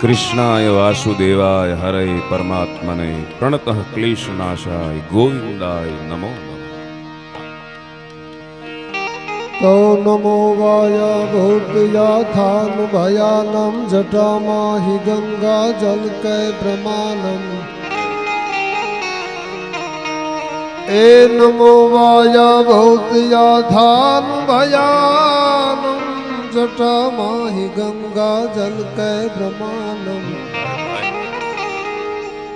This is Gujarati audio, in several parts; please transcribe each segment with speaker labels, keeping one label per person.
Speaker 1: कृष्णाय वासुदेवाय हरे परमात्मने प्रणतः क्लेशनाशाय गोविंदाय नमो नमः।
Speaker 2: तो नमो वाया भूतयाथान भयानम जटामाहि गंगा जल कै ब्रह्मानम। ए नमो वाया भूतयाथान भयानम जटामाहि गंगा जल कै ब्रह्मानम।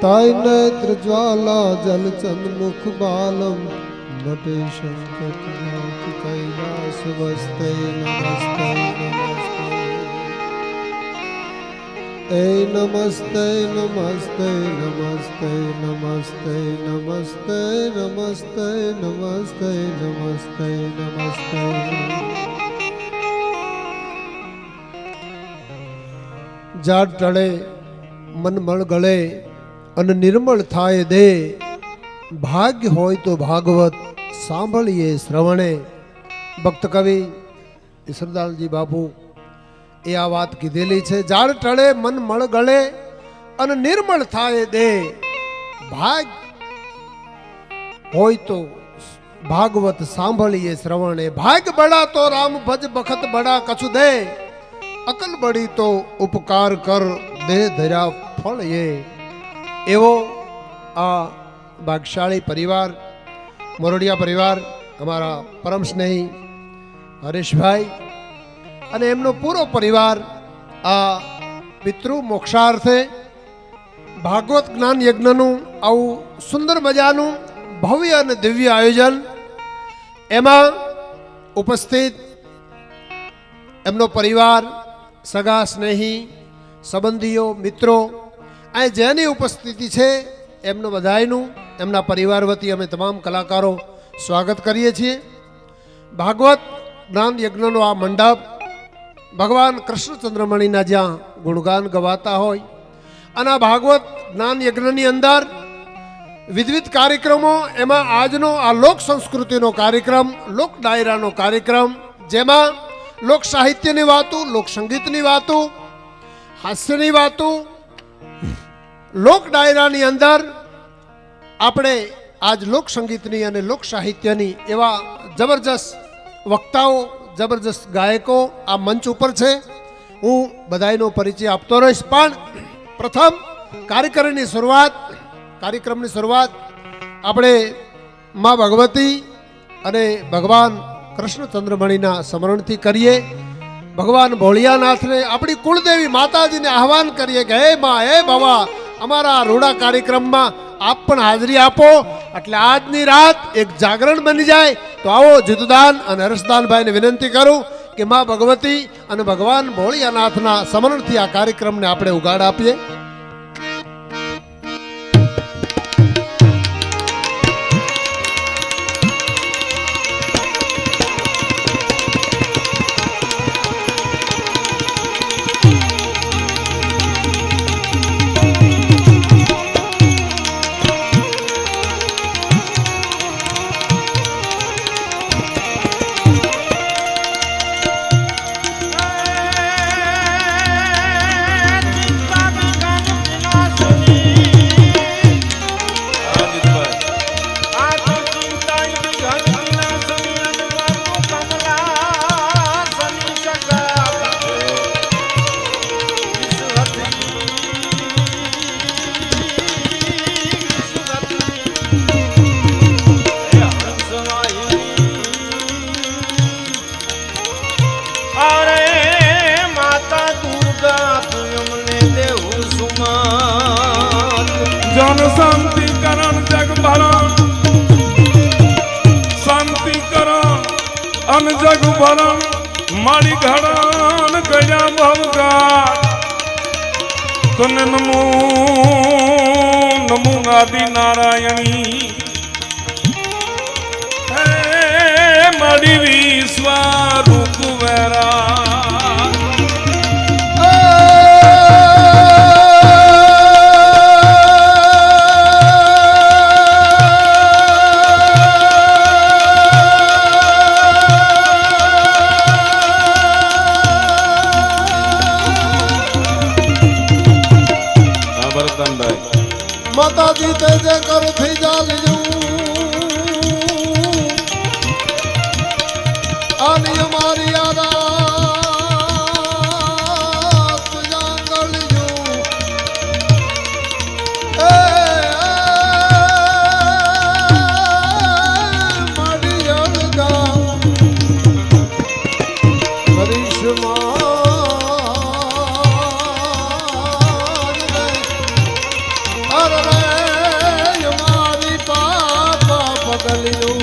Speaker 2: ताय नेत्र ज्वाला जल चंद मुख बालम नटे शंकर कैलास वस्ते नमस्ते नमस्ते। ए नमस्ते नमस्ते नमस्ते नमस्ते नमस्ते नमस्ते नमस्ते नमस्ते नमस्ते। જાડ ટળે મન મળ ગળે અને નિર્મળ થાય દે। ભાગ્ય હોય તો ભાગવત સાંભળીએ શ્રવણે। ભક્ત કવિ ઈશ્વરદાસજી બાપુ એ આ વાત કીધેલી છે। જાડ ટળે મન મળ ગળે અને નિર્મળ થાય દે। ભાગ હોય તો ભાગવત સાંભળીએ શ્રવણે। ભાગ બડા તો રામ ભજ બખત બડા કછુ દે। અકલ બડી તો ઉપકાર કર દે ધર્યા ફળ એ। એવો આ ભાગશાળી પરિવાર મોરડિયા પરિવાર અમારા પરમ સ્નેહી હરેશભાઈ અને એમનો પૂરો પરિવાર આ પિતૃ મોક્ષાર્થે ભાગવત જ્ઞાન યજ્ઞનું આવું સુંદર મજાનું ભવ્ય અને દિવ્ય આયોજન। એમાં ઉપસ્થિત એમનો પરિવાર સગા સ્નેહી સંબંધીઓ મિત્રો આ જેની ઉપસ્થિતિ છે એમનું બધાયનું એમના પરિવાર વતી અમે તમામ કલાકારો સ્વાગત કરીએ છીએ। ભાગવત જ્ઞાન યજ્ઞનો આ મંડપ ભગવાન કૃષ્ણચંદ્રમણીના જ્યાં ગુણગાન ગવાતા હોય અને આ ભાગવત જ્ઞાન યજ્ઞની અંદર વિવિધ કાર્યક્રમો એમાં આજનો આ લોક સંસ્કૃતિનો કાર્યક્રમ લોક ડાયરાનો કાર્યક્રમ જેમાં લોક સાહિત્યની વાતો લોક સંગીતની વાતો હાસ્યની વાતો લોક ડાયરાની અંદર આપણે આજ લોક સંગીતની અને લોક સાહિત્યની એવા જબરજસ્ત વક્તાઓ જબરજસ્ત ગાયકો આ મંચ ઉપર છે। હું બધાયનો પરિચય આપતો રહીશ પણ પ્રથમ કાર્યક્રમની શરૂઆત આપણે માં ભગવતી અને ભગવાન કૃષ્ણચંદ્રમણીના સ્મરણથી કરીએ। ભગવાન ભોળિયાનાથને આપણી કુળદેવી માતાજીને આહવાન કરીએ કે હે માં હે ભવા અમારા રૂડા કાર્યક્રમમાં આપ પણ હાજરી આપો એટલે આજની રાત એક જાગરણ બની જાય। તો આવો જીતુદાન અને હર્ષદાનભાઈને વિનંતી કરું કે માં ભગવતી અને ભગવાન ભોળિયાનાથના સ્મરણથી આ કાર્યક્રમને આપણે ઉગાડ આપીએ।
Speaker 3: जन शांति करण जग भरण शांति करण अन जग भरण मारी घड़न गया भवगार तुन नमो नमो आदि नारायणी हे मारी विश्वरूप वैरा
Speaker 2: માતાજી તે જે કર થઈ જાલજો આની અમારી આરાત જાંગલજો મારી અળગા મારી પાપા પગલ્યું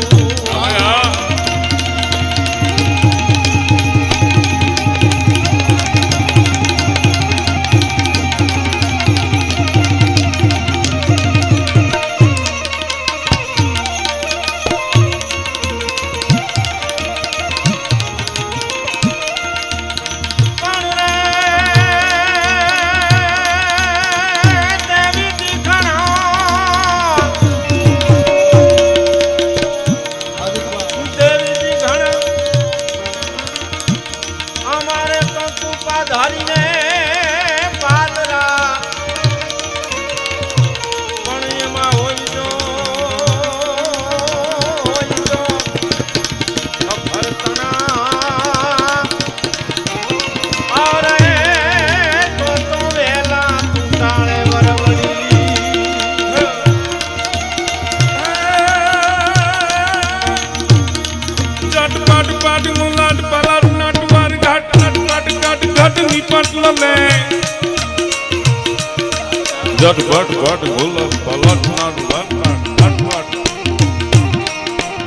Speaker 3: झटपट घट गुलत पलट नट नट नट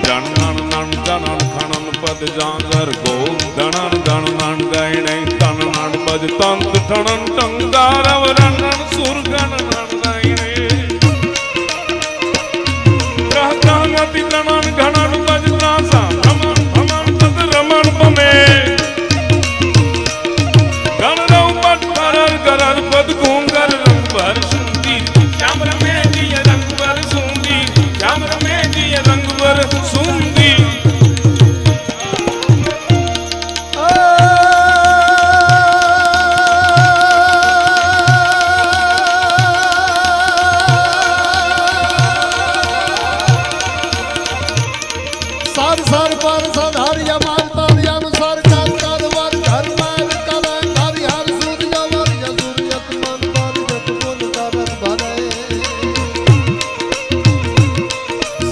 Speaker 3: जनन नन जनन खनन पद जांगर गो गणन गणन गायने तनन बज तंत ठणन टंगारव रणन सुर गणन गायने रहतामति गणन घणन बज नासा रमन भमन तत रमन पमे गण रव पट करर करर पद घूंगर रंग भर श्याम रमे जी रंग बर सूंदी श्याम रमे जी रंग बर सूंदी
Speaker 2: सार सार पर साधारिया मारता अनुसार काल कारवार घर मार कला हरि हर सूर्य वर सूर्यत मन पर जत बोल करत भरे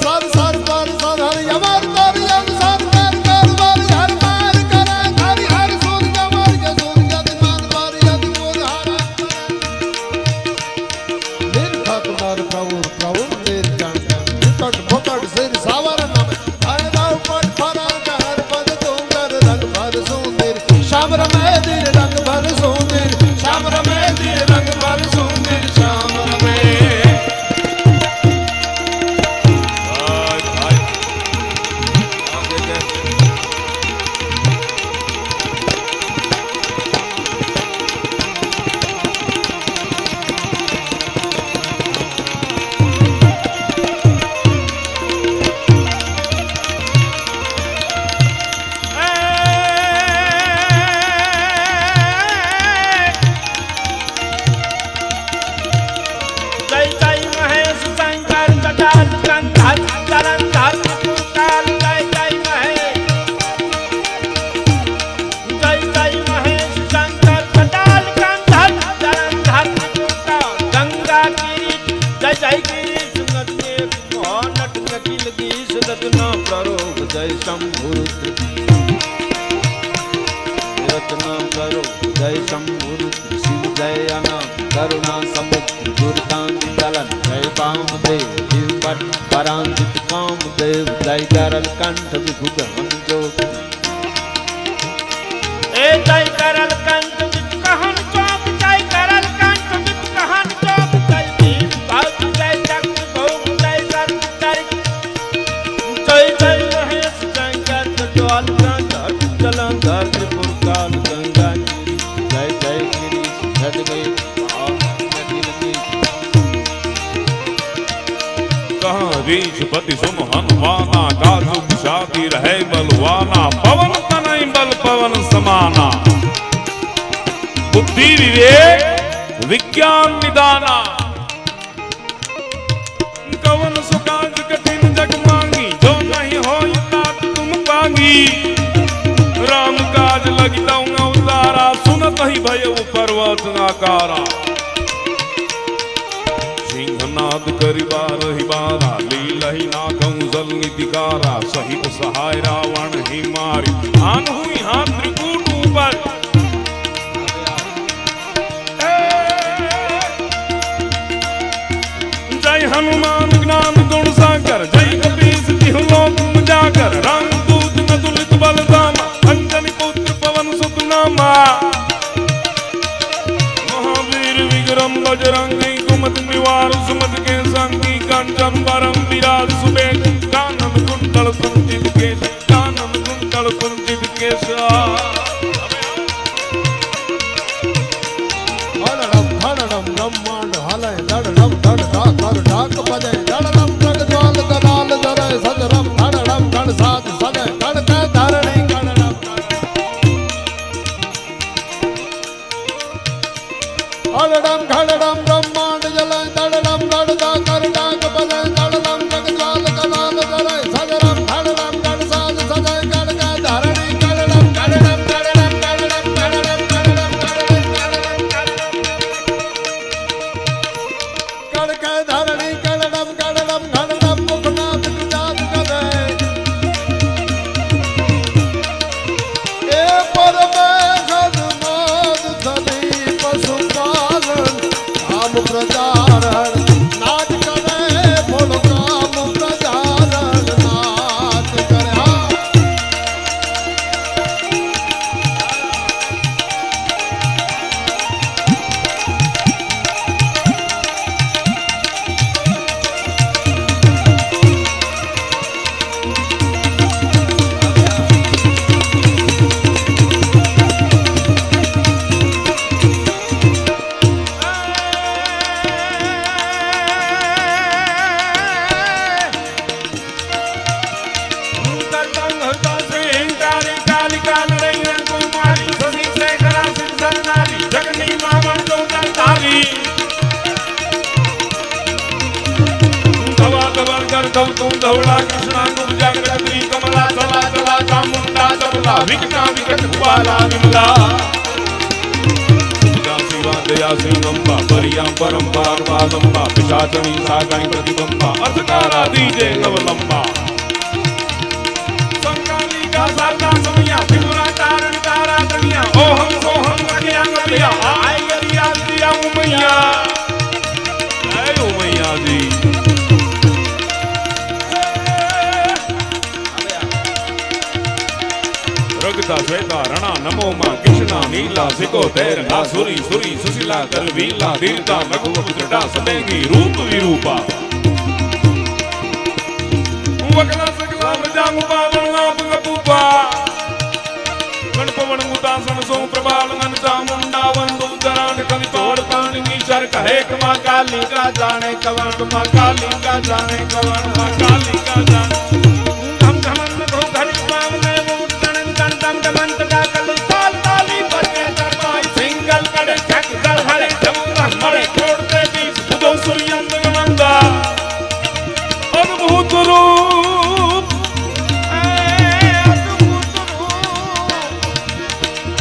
Speaker 2: सार सार पर साधारिया मारता अनुसार काल कारवार घर मार कला हरि हर सूर्य वर सूर्यत मन पर जत बोल हरा दिन खात मार प्रभु प्रभु तेर जान निकट भकट सिर सावर नाम श्याम रमे धीर रंग भर सुंदर श्याम रमे धीर रंग भर सुंदर श्याम रमे जय शंभुरु रत्ना करो जय शंभुरु शिव जय अनाम करुणा समुद्र दुर्दांत दलन जय वामदेव शिव पट परांजित कामदेव जय करल कंठ विभुगन जो ए जय करल कंठ विभुगन चौक जय करल कंठ विभुगन चौक जय भीम भक्त जय जगत भोग जय सर जय जय जलंधर त्रिपुर काल गंगा जय जय गिरी झट गई
Speaker 3: कहाँ रीछपति सुम हनुमाना काजु शादी रहे बलवाना पवन तनय बल पवन समाना बुद्धि विवेक विज्ञान निदाना राम काज लगी दऊंगा उतारा सुनत ही भय पर्वत नाकारा सिंहनाद करिबा रही बारा लीलही नागं जल निधिकारा सहित सहाय रावण ही मारी आन हुई हाथ त्रिकूट ऊपर जय हनुमान ज्ञान गुण सागर जय कपीस तिहु लोक उजागर रामदूत नतुलित बलधामा अंजनी पुत्र पवन सुत नामा महावीर विक्रम बजरंगी कुमति निवार सुमति के संगी कंचन बरम विराज सुबेश कानन कुंडल कुंचित केश कानन कुंडल कुंचित केश
Speaker 2: हरडम ब्रह्मांड हलय दडडम दड ढाकर ढाक बजय दडडम प्रज्वाल दलाल जरय सजरम धडडम गण साज सजय गण धरणी गणडम हरडम घडडम ब्रह्मांड जलय दडडम दड ढाकर ढाक बजय दडडम प्रज्वाल दलाल जरय सजरम धडडम गण साज सजय गण धरणी गणडम गणडम गणडम गणडम गणडम गणडम कड़क धरणी गणडम गणडम गणडम मुखनाथ गुजात करे ए परमेश्वर नाथ धनी पशुपालन काम प्रचारण नाच करे बोल काम प्रचारण नाच करे हाँ धवला कृष्णा गुर्जा गत्री कमला चला चला चामुंडा चपला विकटा विकट भुवाला विमला शिवा दया सिंगंबा परिया परंपरा पादंबा पिशाचनी सागणी प्रतिबंबा अर्थकारा दीजे नवलंबा संकाली का सारदा समया त्रिपुरा तारण तारा तनिया ओहम सोहम गलिया गलिया आई गलिया दिया उमैया ऐ उमैया जी रगता श्वेता रणा नमो मां कृष्णा नीला सिको तैरना सुरी सुरी सुशीला करवीला दीर्घा नगु पुत्रडा सदेगी रूप विरूपा वकला सकला मजामु पावन आप गपुपा गणपवन मुदासन सो प्रबाल मन चामुंडा वंदु दरान कवि तोड़ पानी शर कहे कमा काली का जाने कवन मा काली का जाने कवन मा काली का जाने हम घमन को घर पावने दम दमंत का कल ताल ताली बजे दरबाई सिंगल कड़े छक दल हरे जमुना मरे छोड़ते बीच बुदो सूर्यंत गमंदा अद्भुत रूप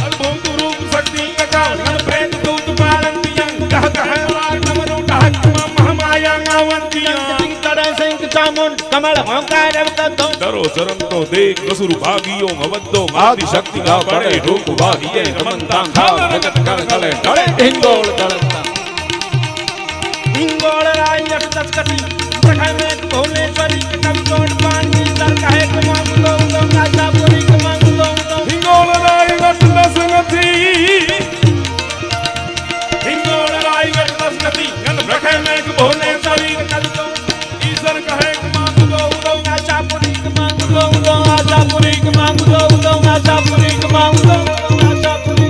Speaker 2: अद्भुत रूप शक्ति का गण प्रेत दूत पालंतियं कह कह राग नमनो ढाक महामाया गावंतियं तड़े सिंह चामुंड कमल ओंकार अवततो डरो चरण तो देख कसुर भागियो मवद्दो आदि शक्ति का बड़े रूप भागिये नमंता खाल जगत कर गले डरे ढिंगोल दलता ढिंगोल राय यक दसकती सखाय में भोलेश्वरी के कवि कोट पानी दर कहे कुमाम दो दो नाचापुरी कुमाम दो दो ढिंगोल राय यक दसकती ढिंगोल राय यक दसकती गन रखे में भोलेश्वरी के कवि कोट ईश्वर कहे कुमाम दो दो नाचापुरी आशापुरी कमांग दो आशापुरी कमांग दो आशापुरी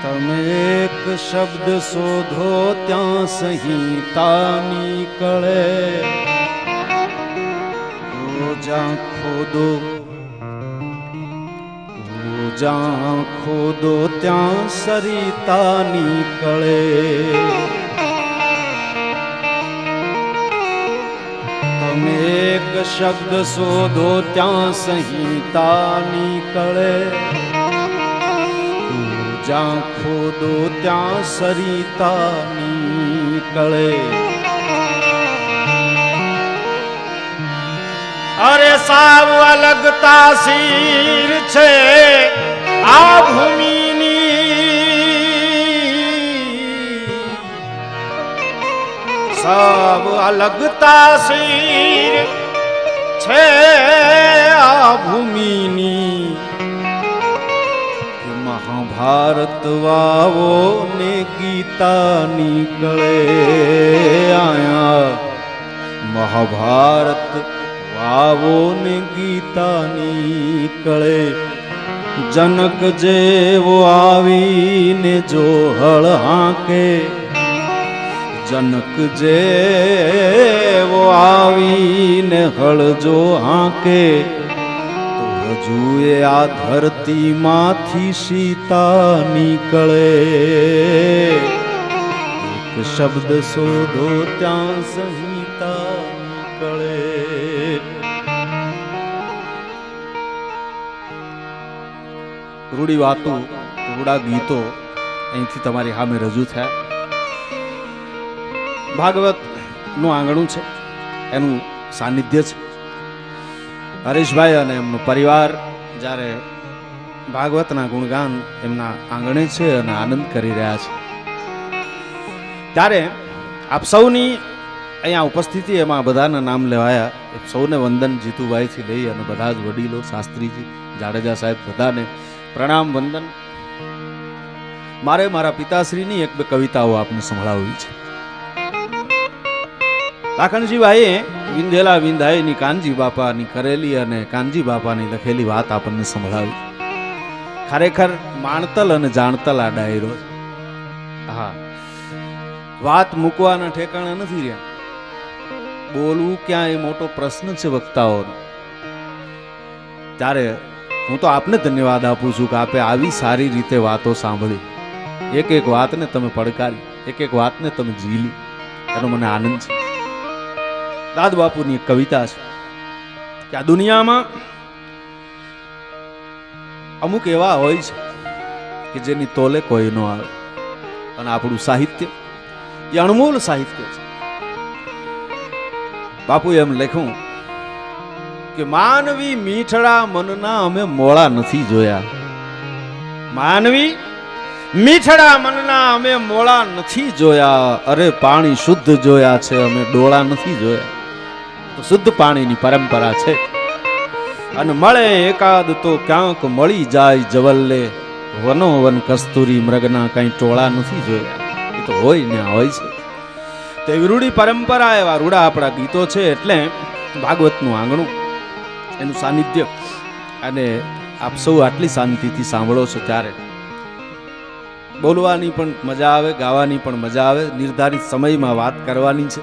Speaker 4: તમે એક શબ્દ શોધો ત્યાં સંહિતા નીકળે જ્યાં ખોદો ત્યાં સરિતા નીકળે શબ્દ શોધો ત્યાં સંહિતા નીકળે, જ્યાં ખોદો ત્યાં સરિતા નીકળે. અરે સાવ અલગ તાસીર છે આ ભૂમિની, સાવ અલગ તાસીર છે આ ભૂમિની. મહાભારત વાવો ને ગીતા નીકળે આયા, મહાભારત વાવો ને ગીતા નીકળે. જનક જેવો આવીને જો હળ હાંકે, જનક જેવો આવીને હળ જો હાંકે, તો હજુ એ આ ધરતીમાંથી સીતા નીકળે. એક શબ્દ શોધો ત્યાં સંહિતા નીકળે. રૂડી વાતો, રૂડા ગીતો અહીંથી તમારી સામે રજૂ થયા. ભાગવત નું આંગણું છે, એનું સાનિધ્ય છે. હરેશભાઈ અને એમનો પરિવાર જ્યારે ભાગવતના ગુણગાન એમના આંગણે છે અને આનંદ કરી રહ્યા છે, ત્યારે આપ સૌની અહીંયા ઉપસ્થિતિ, એમાં બધાના નામ લેવાયા. સૌને વંદન જીતુભાઈથી લઈ અને બધા જ વડીલો, શાસ્ત્રીજી, જાડેજા સાહેબ, બધાને પ્રણામ વંદન. મારે મારા પિતાશ્રીની એક બે કવિતાઓ આપને સંભળાવવી છે. લાખણજીભાઈએ વિંધેલા વિંધાઈની કાનજી બાપાની કરેલી અને કાનજી બાપાની લખેલી વાત આપણને સંભળાવી. ખરેખર માણતલ અને જાણતલ આ ડાયરો. હા, વાત મૂકવાના ઠેકાણા નથી રહ્યા. બોલવું ક્યાં એ મોટો પ્રશ્ન છે વક્તાઓનો. ત્યારે હું તો આપને ધન્યવાદ આપું છું કે આપે આવી સારી રીતે વાતો સાંભળી, એક એક વાતને તમે પડકારી, એક એક વાતને તમે ઝીલી, એનો મને આનંદ છે. દાદ બાપુની એક કવિતા છે કે આ દુનિયામાં અમુક એવા હોય છે કે જેની તોલે કોઈ ન આવે, અને આપણું સાહિત્ય એ અણમોલ સાહિત્ય છે. બાપુએ એમ લખ્યું કે માનવી મીઠડા મનના અમે મોળા નથી જોયા, માનવી મીઠડા મનના અમે મોળા નથી જોયા. અરે પાણી શુદ્ધ જોયા છે, અમે ડોળા નથી જોયા. તો શુદ્ધ પાણીની પરંપરા છે, અને મળે એકાદ તો ક્યાંક મળી જાય જવલ્લે. વનો વન કસ્તુરી મૃગના કઈ ટોળા નથી જોયા. એ તો હોય ને હોય છે. તે રૂડી પરંપરા, એવા રૂડા આપણા ગીતો છે. એટલે ભાગવતનું આંગણું, એનું સાનિધ્ય, અને આપ સૌ આટલી શાંતિથી સાંભળો છો ત્યારે બોલવાની પણ મજા આવે, ગાવાની પણ મજા આવે. નિર્ધારિત સમયમાં વાત કરવાની છે.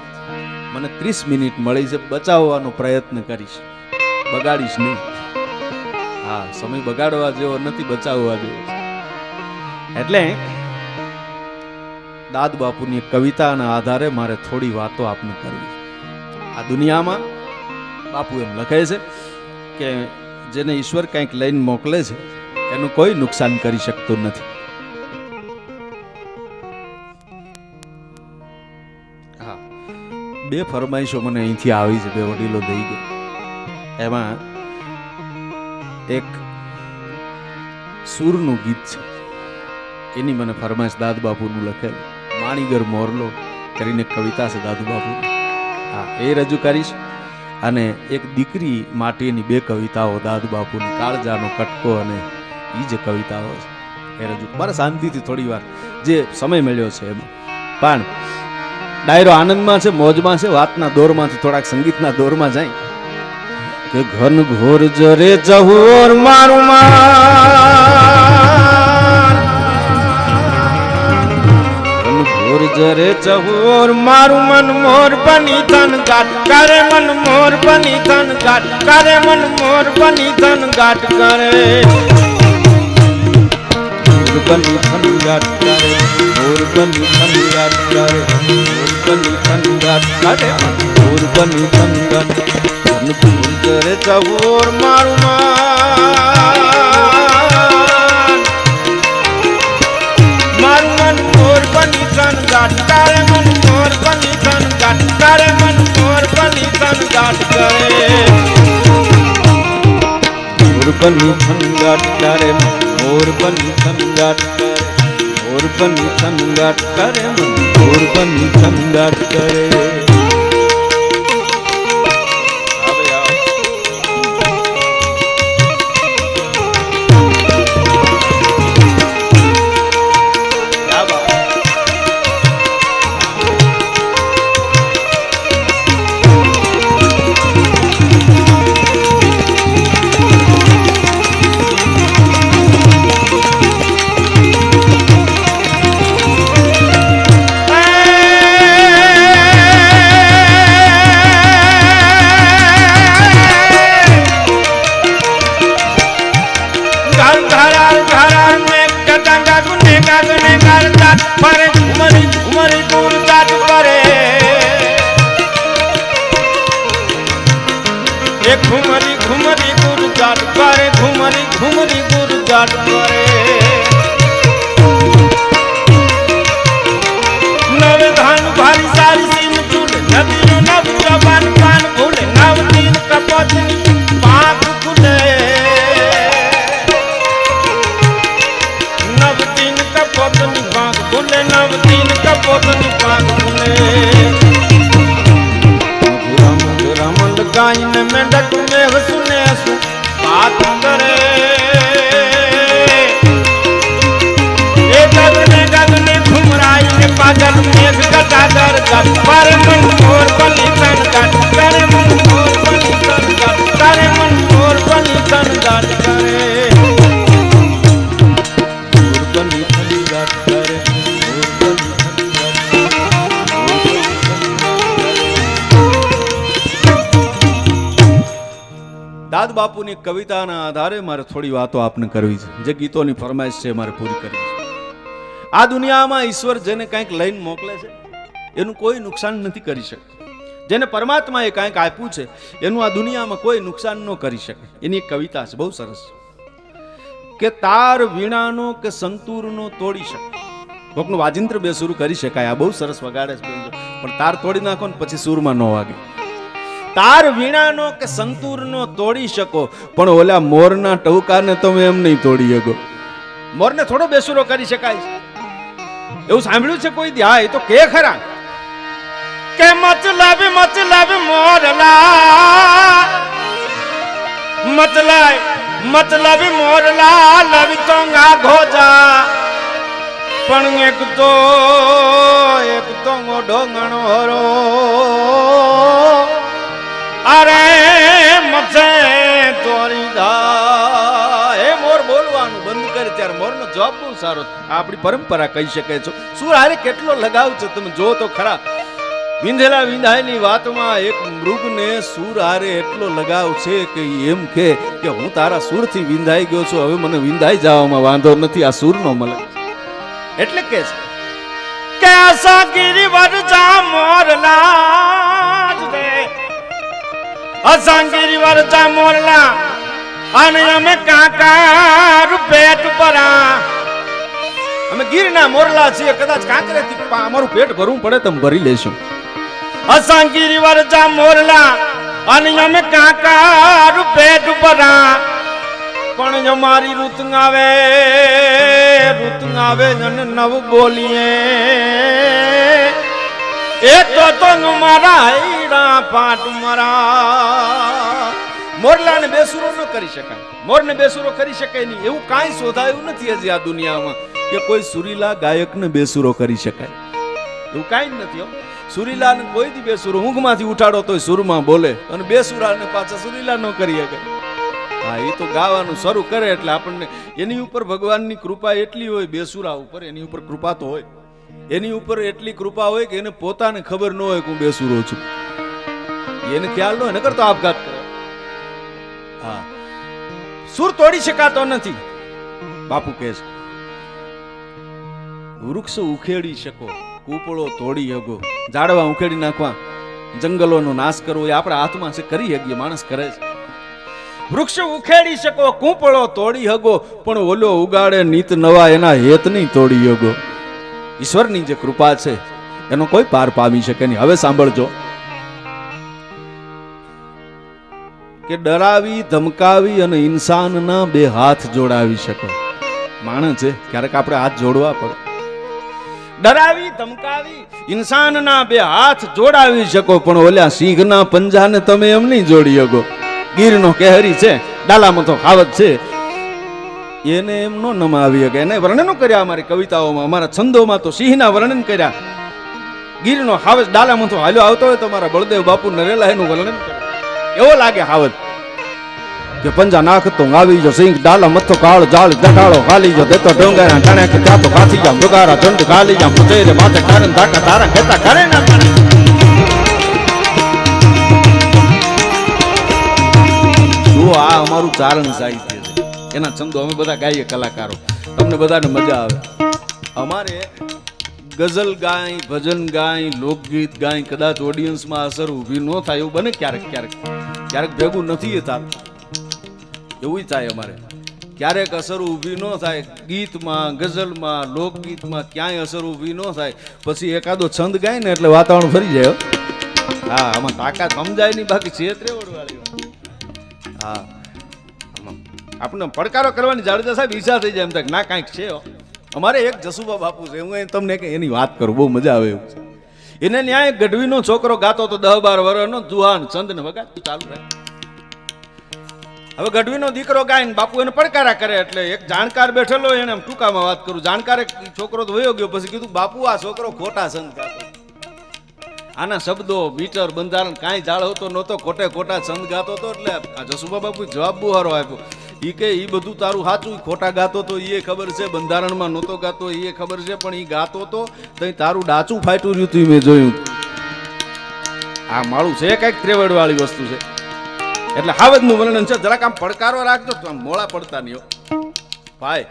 Speaker 4: મને 30 મિનિટ મળી છે, બચાવવાનો પ્રયત્ન કરીશ, બગાડીશ નહીં. હા, સમય બગાડવા જેવો નથી, બચાવવા જેવો છે. એટલે દાદ બાપુની કવિતાના આધારે મારે થોડી વાતો આપને કરવી. આ દુનિયામાં બાપુ એમ લખે છે કે જેને ઈશ્વર કંઈક લઈને મોકલે છે એનું કોઈ નુકસાન કરી શકતું નથી. હા, બે ફરમાઈશો મને અહીંથી આવી છે, બે વડીલો દઈ ગયા. એમાં એક સૂરનું ગીત છે, એની મને ફરમાઈશ દાદ બાપુનું લખેલું. માણીગર મોરલો કરીને કવિતા છે દાદુ બાપુ. હા, એ રજૂ કરીશ. અને એક દીકરી માટેની બે કવિતાઓ દાદુ બાપુની, કાળજાનો કટકો અને એ જે કવિતાઓ છે એ રજૂ. મારે શાંતિથી થોડી વાર જે સમય મળ્યો છે એમાં. પણ ડાયરો આનંદમાં છે, મોજમાં છે. વાતના દોરમાંથી થોડાક સંગીતના દોરમાં જાય કે ઘન ઘોર જરે જહોર મારું જરે ચહોર મારું મન મોર બની ધન ગાટ કરે, મન મોર બની ધન ગાટ કરે, મન મોર બની ધન ગાટ કરે. મોર બની ધન ગાટ કરે, મોર બની ધન ગાટ કરે, મોર બની ધન ગાટ કરે, મોર બની ધન ગાટ. ધન મન ભૂલ કરે ચહોર મારું મારું મન મોર બની તન ગાટ તારે મન મોર બની તન ગાટ તારે મન મોર બની તન ગાટ કરે મોર બની તન ગાટ તારે મોર બની તન ગાટ કરે મોર બની તન ગાટ કરે મન મોર બની તન ગાટ કરે ઘુમરી ઘુમરી ગુરજાટ કરે ઘુમરી ઘુમરી ગુરજાટ કરે નવ ધાન ભારી સારી સીમ ચૂલ નદીનો નવ જવાન પાન ભૂલે નવ તીન કપોતની પાંખ ખુલે નવ તીન કપોતની પાંખ ખુલે નવ તીન કપોતની પાંખ ખુલે ગાઈને મેંઢક મેઘ સુને સુ વાત કરે એ ગગને ઘુમરાઈ ને પાગલ મેઘ ગટાગર ગટ પર મન મોર બની તન ગટ કરે મન મોર બની તન ગટ કરે મન મોર બની તન ગટ કરે મોર બની તન ગટ કરે મોર બની દાદ બાપુની કવિતાના આધારે મારે થોડી વાતો આપને કરવી છે જે ગીતોની ફરમાઈશ છે મારે પૂરી કરવી છે આ દુનિયામાં ઈશ્વર જેને કંઈક લઈને મોકલે છે એનું કોઈ નુકસાન નથી કરી શકે જેને પરમાત્માએ કંઈક આપ્યું છે એનું આ દુનિયામાં કોઈ નુકસાન ન કરી શકે એની એક કવિતા છે બહુ સરસ કે તાર વીણાનો કે સંતૂરનો તોડી શકે કોકનું વાજિંત્ર બેસુરું કરી શકાય આ બહુ સરસ વગાડે છે પણ તાર તોડી નાખો ને પછી સૂરમાં ન વાગે તાર વીણાનો કે સંતૂરનો તોડી શકો પણ ઓલા મોરના ટહુકારને તમે એમ નહીં તોડી શકો મોરને થોડો બેસુરો કરી શકાય એવું સાંભળ્યું છે કોઈ હા એ તો કે ખરા કે મતલબ મોરલા લવી તોંગા ઘોજા પણ એક તો ડોંગણો હરો અરે મથે તોરી દા એ મોર બોલવાનું બંધ કરે ત્યારે મોરનો જવાબ બહુ સારો આપણી પરંપરા કહી શકે છો સુર હારે કેટલો લગાવ છે તમે જો તો ખરા વિંધેલા વિંધાયની વાતમાં એક મૃગને સુર હારે એટલો લગાવ છે કે એમ કે હું તારા સુરથી વિંધાઈ ગયો છું હવે મને વિંધાઈ જવામાં વાંધો નથી આ સુરનો મળે એટલે કે છે કે આસા ગિરી વરજા મોરલા દે અસાંગીરી વરજા મોરલા અને અમે કાંકર પેટ પરા અમે ગીરના મોરલા છીએ કદાચ કાંકરેથી અમારું પેટ ભરવું પડે તો ભરી લેશું અસાંગીરી વરજા મોરલા અને અમે કાંકર પેટ પરા પણ અમારી ઋત આવે અને નવ બોલીએ એ તો મારા હૈડા પાટ મારા મોરલાને બેસુરો ન કરી શકાય મોરને બેસુરો કરી શકાય નહીં એવું કાંઈ શોધાયું નથી હજી આ દુનિયામાં કે કોઈ સુરીલા ગાયકને બેસુરો કરી શકાય એવું કાંઈ જ નથી હો સુરીલાને કોઈ દી બેસુરો ઊંઘમાંથી ઉઠાડો તોય સુરમાં બોલે અને બેસુરાને પાછા સુરીલા ન કરી શકે હા એ તો ગાવાનું શરૂ કરે એટલે આપણને એની ઉપર ભગવાનની કૃપા એટલી હોય બેસુરા ઉપર એની ઉપર કૃપા તો હોય એની ઉપર એટલી કૃપા હોય કે એને પોતાને ખબર ન હોય કે હું બેસુરો છું એને ખ્યાલ ન હોય નકર તો આપઘાત કરે હા સુર તોડી શકાતો નથી બાપુ કહે છે વૃક્ષ ઉખેડી શકો કૂપળો તોડી હગો ઝાડવા ઉખેડી નાખવા જંગલોનો નાશ કરવો એ આપણા હાથમાં છે, કરી શકીએ, માણસ કરે છે. વૃક્ષ ઉખેડી શકો, કૂંપળો તોડી હગો, પણ ઓલો ઉગાડે નીત નવા એના હેત નહીં તોડી હગો. ઈશ્વરની જે કૃપા છે એનો કોઈ પાર પામી શકે નહીં. હવે સાંભળજો કે ડરાવી ધમકાવી અને ઇન્સાનના બે હાથ જોડાવી શકો. માણસ છે ક્યારેક આપણે હાથ જોડવા પડે. ડરાવી ધમકાવી ઇન્સાનના બે હાથ જોડાવી શકો, પણ ઓલા સિંહના પંજાને તમે એમ નહીં જોડી શકો. ગીરનો કેહરી છે, ડાલામાં તો ખાવત છે, એને એમ નો નમાવી શકે. એને વર્ણનો કર્યા અમારી કવિતાઓમાં, અમારા છંદોમાં તો સિંહના વર્ણન કર્યા. ગીરનો હાવજ ડાલામાં તો હાલ્યો આવતો હોય તો મારા બળદેવ બાપુ નરેલા એનું વર્ણન કરે. એવો લાગે હાવજ કે પંજા નાખતો આવી જો સિંહ ડાલા મથો કાળ જાળ દટાળો ખાલી જો દેતો ડોંગરા ટાણે કે ત્યાં તો કાથી જામ ડુગારા ચંડ ખાલી જામ પુતેરે માથે કારણ ધાકા તારા ખેતા કરે ના શું. આ અમારું ચારણ સાહિત્ય છે, એના છંદો અમે બધા ગાઈએ કલાકારો, તમને બધાને મજા આવે. અમારે ગઝલ ગાય, ભજન ગાય, લોકગીત ગાય, કદાચ ઓડિયન્સમાં અસર ઊભી ન થાય એવું બને ક્યારેક ક્યારેક. ક્યારેક ભેગું નથી થતું એવું થાય અમારે. ક્યારેક અસર ઊભી ન થાય ગીતમાં, ગઝલમાં, લોકગીતમાં, ક્યાંય અસર ઊભી ન થાય. પછી એકાદો છંદ ગાય ને એટલે વાતાવરણ ફરી જાય. હા, આમાં તાકાત સમજાય નહીં, બાકી છે ત્રેવડવાળી. હા, આપણે પડકારો કરવાની જાડેજા સાહેબ ઈચ્છા થઈ જાય એમ થાય ના કાંઈક છે. અમારે એક જસુબા બાપુ છે, હું તમને એની વાત કરું, બહુ મજા આવે એવું છે. એને ન્યાય ગઢવીનો છોકરો ગાતો તો 10-12 વર્ષનો જુવાન છંદ ને વગાડતું ચાલુ રહે. હવે ગઢવીનો દીકરો ગાય ને બાપુ એને પડકારા કરે, એટલે એક જાણકાર બેઠેલો એને ટૂંકામાં વાત કરું. જાણકારે છોકરો તો વયો ગયો, પછી કીધું બાપુ આ છોકરો ખોટા છંદ ગાતો, આના શબ્દો મીટર બંધારણ કાંઈ જાળવતો નહોતો, ખોટે ખોટા છંદ ગાતો હતો. એટલે આ જસુબા બાપુ જવાબ બહુ સારો આપ્યો. ઈ કે ઈ બધું તારું સાચું, ખોટા ગાતો તો એ ખબર છે, બંધારણમાં નહોતો ગાતો એ ખબર છે, પણ ઈ ગાતો તો તારું ડાચું ફાટ્યું રહ્યું તું મેં જોયું. આ માળું છે કઈક ત્રેવડ વાળી વસ્તુ છે. એટલે હાવજ નું વર્ણન છે. જરાક આમ પડકારો રાખજો તો આમ મોળા પડતા નહીં ભાઈ.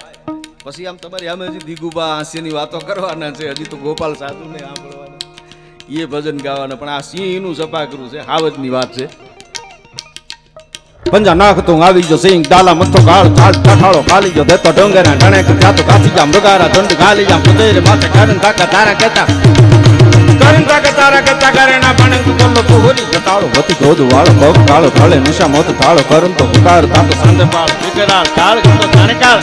Speaker 4: પછી આમ તમારી આમે હજી દીગુબા હાસ્યની વાતો કરવાના છે, હજી તો ગોપાલ સાધુ ને સાંભળવાના, એ ભજન ગાવાના. પણ આ સિંહ નું સપાકરું છે, હાવજ ની વાત છે. પંજા નાખતો આવી જો સિંહ ડાલા મથો કાળ ચાળ ઠાઠાળો ખાલી જો દેતો ડોંગરા ટાણે કે ત્યાં તો કાથી જામ ડુગારા ચંડ ખાલી જામ પુતેરે માથે કારણ ધાકા તારા કહેતા કારણ ધાકા તારા કહેતા કરે ના પણ કોલ્લો પુહરી જટાળો વતી ગોદ વાળો ભોગ કાળો ઢળે નિશા મોત થાળો કરમ તો પુકાર તાતો સાંજે પાળ વિકરાળ કાળ ગતો જાણે કાળ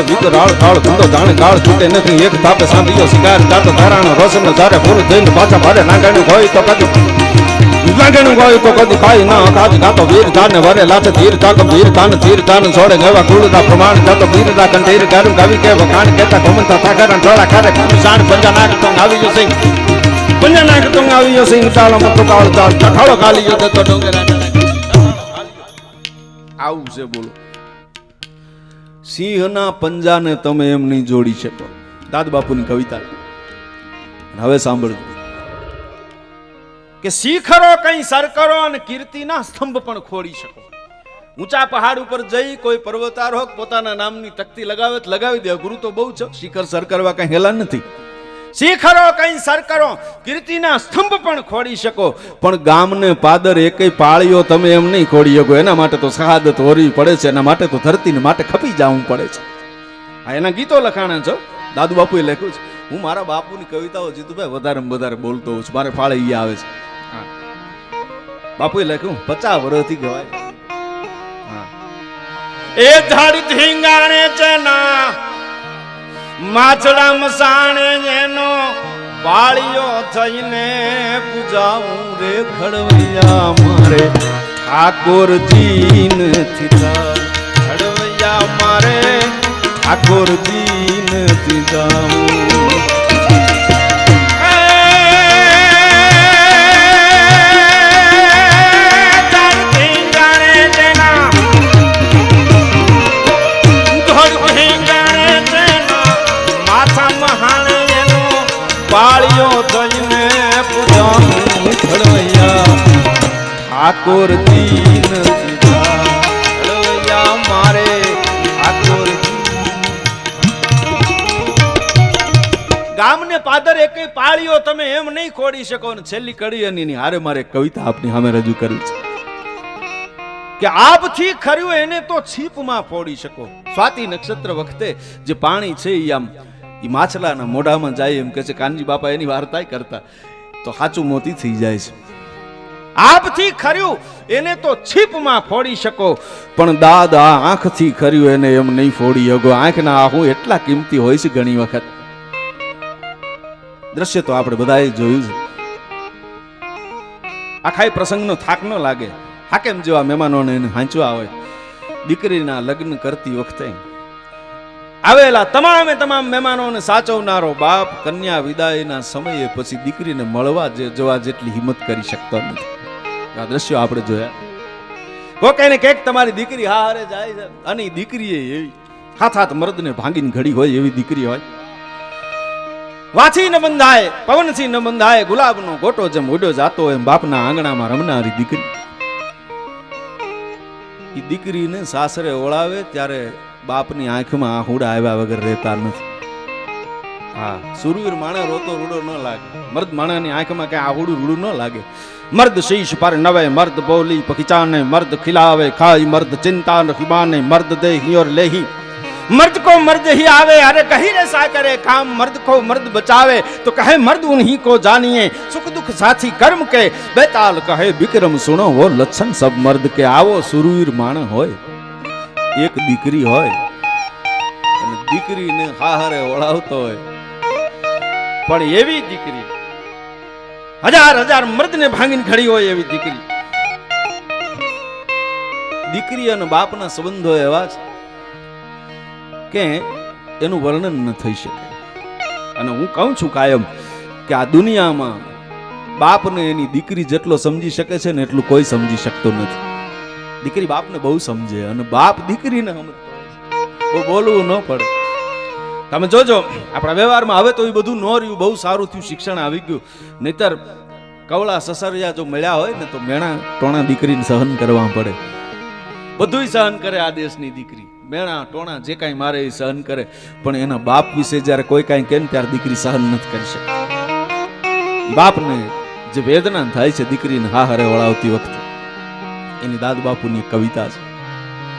Speaker 4: વિકરાળ કાળ ધંધો જાણે કાળ છૂટે નથી એક તાપે સાંભળ્યો શિકાર જાતો ધારાનો રોશન ધારે પૂરું થઈને પાછા ભારે નાંગાણું હોય તો કદી લાગણું હોય તો કદી ખાઈ ના કાજ ગાતો વીર ધાન વરે લાથે ધીર તાક વીર ધાન ધીર ધાન છોડે ગવા કુળતા પ્રમાણ જાતો વીરડા કંઠીર ગારું ગાવી કે વખાણ કેતા ઘમતા થાકરણ ઢોળા ખારે સાણ પંજા નાક તો આવી ગયો સિંહ પંજા નાક તો આવી ગયો સિંહ તાળો મતો કાળ ચાળ ઠાળો ખાલી ગયો તો ડોંગરા આવું છે. બોલો, સિંહના પંજાને તમે એમ નહીં જોડી શકો. દાદ બાપુની કવિતા. હવે સાંભળજો કે શિખરો કઈ સર કરો અને કીર્તિના સ્તંભ પણ ખોડી શકો. ઊંચા પહાડ ઉપર જઈ કોઈ પર્વતારોહક પોતાના નામની તકતી લગાવી દે, ગુરુ તો બહુ છે, શિખર સર કરવા કઈ હેલા નથી. શિખરો કઈ સર કરો કીર્તિના સ્તંભ પણ ખોડી શકો, પણ ગામને પાદર એકેય પાળીઓ તમે એમ નહીં ખોડી શકો. એના માટે તો શહાદત હોરવી પડે છે, એના માટે તો ધરતીને માટે ખપી જવું પડે છે. આ એના ગીતો લખાણા છે, દાદુ બાપુએ લખ્યું છે. હું મારા બાપુની કવિતાઓ જીતુભાઈ વધારે બોલતો હોઉં છું, મારે ફાળે ઈ આવે છે. બાપુએ લખ્યું 50 વર્ષથી ગવાય. એ ઝાડ ધીંગાણે છે ના માછડા મસાણે એનો પાળીઓ થઈને પૂજાવું રે ખડવૈયા મારે ઠાકોરજી નથી ખડવૈયા મારે ઠાકોરજી નથી જાઉં પાળિયો થઈને પૂજાનું ઘડવૈયા ઠાકોરજી નથી ઘડવૈયા મારે ઠાકોરજી ગામને પાદર એકે પાળિયો તમે એમ નહીં ખોડી શકો ને છેલ્લી કડી એની હારે મારે કવિતા આપની સામે રજૂ કરી છે કે આપથી ખર્યું એને તો છીપમાં ફોડી શકો સ્વાતિ નક્ષત્ર વખતે જે પાણી છે એ આમ એ માછલાના મોઢામાં જાય એમ કે છે કાનજી બાપા એની વાર્તા કરતા તો સાચું મોતી થઈ જાય છે આપથી ખર્યું એને તો છીપમાં ફોડી શકો પણ દાદા આંખથી ખર્યું એને એમ નહીં ફોડી શકો આંખના આહું એટલા કિંમતી હોય છે ઘણી વખત દ્રશ્ય તો આપણે બધાએ જોયું છે આખા પ્રસંગનો થાક ન લાગે હાકેમ જેવા મહેમાનોને એને હાંચવા હોય દીકરીના લગ્ન કરતી વખતે આવેલા તમામે તમામ મહેમાનોને સાચવનારો બાપ કન્યા વિદાયના સમયે પછી દીકરીને મળવા જવા જેટલી હિંમત કરી શકતો નથી આ દ્રશ્યો આપણે જોયા કોઈને કેક તમારી દીકરી હારે જાય છે અને દીકરી એવી હાથ હાથ મર્દને ભાંગીને ઘડી હોય એવી દીકરી હોય વાછી ન બંધાય પવનથી ન બંધાય ગુલાબનો ગોટો જેમ ઉડ્યો જાતો હોય એમ બાપના આંગણામાં રમનારી દીકરી એ દીકરીને સાસરે ઓળાવે ત્યારે બાપની આંખમાં આહુડા આવ્યા વગર રહેતા નથી હા સુરવીર માણે રોતો રૂડો ન લાગે મર્દ માણાની આંખમાં કઈ આહુડું રૂડું ન લાગે મર્દ શીશ પર નવે મર્દ બોલી પખીચાને મર્દ ખિલાવે ખાઈ મર્દ ચિંતા નખીબાને મર્દ દે હિયોર લેહી मर्द को मर्द ही आवे अरे कहीं रे सा करे काम मर्द को मर्द बचावे तो कहे मर्द उन्हीं को जानिए सुख दुख साथी कर्म के बेताल कहे विक्रम सुनो वो लक्षण सब मर्द के आवो सुरवीर माण होय एक दीकरी होय અને દીકરીને હારે ઓળાવતો હોય પણ એવી દીકરી હજાર હજાર મર્દને ભાંગીને ખડી હોય એવી દીકરી દીકરી અને બાપના સંબંધો એવા છે કે એનું વર્ણન ન થઈ શકે અને હું કહું છું કાયમ કે આ દુનિયામાં બાપને એની દીકરી જેટલો સમજી શકે છે ને એટલું કોઈ સમજી શકતો નથી દીકરી બાપને બહુ સમજે અને બાપ દીકરીને સમજતો બહુ બોલવું ન પડે તમે જોજો આપણા વ્યવહારમાં હવે તો એ બધું ન રહ્યું બહુ સારું થયું શિક્ષણ આવી ગયું નહીતર કવળા સસરિયા જો મળ્યા હોય ને તો મેણા ટોણા દીકરીને સહન કરવા પડે બધું સહન કરે આ દેશની દીકરી મેણા ટોણા જે કાંઈ મારે એ સહન કરે પણ એના બાપ વિશે જ્યારે કોઈ કાંઈ કહે ને ત્યારે દીકરી સહન નથી કરી શકતી બાપને જે વેદના થાય છે દીકરીને હારે વળાવતી વખતે એની દાદ બાપુની કવિતા છે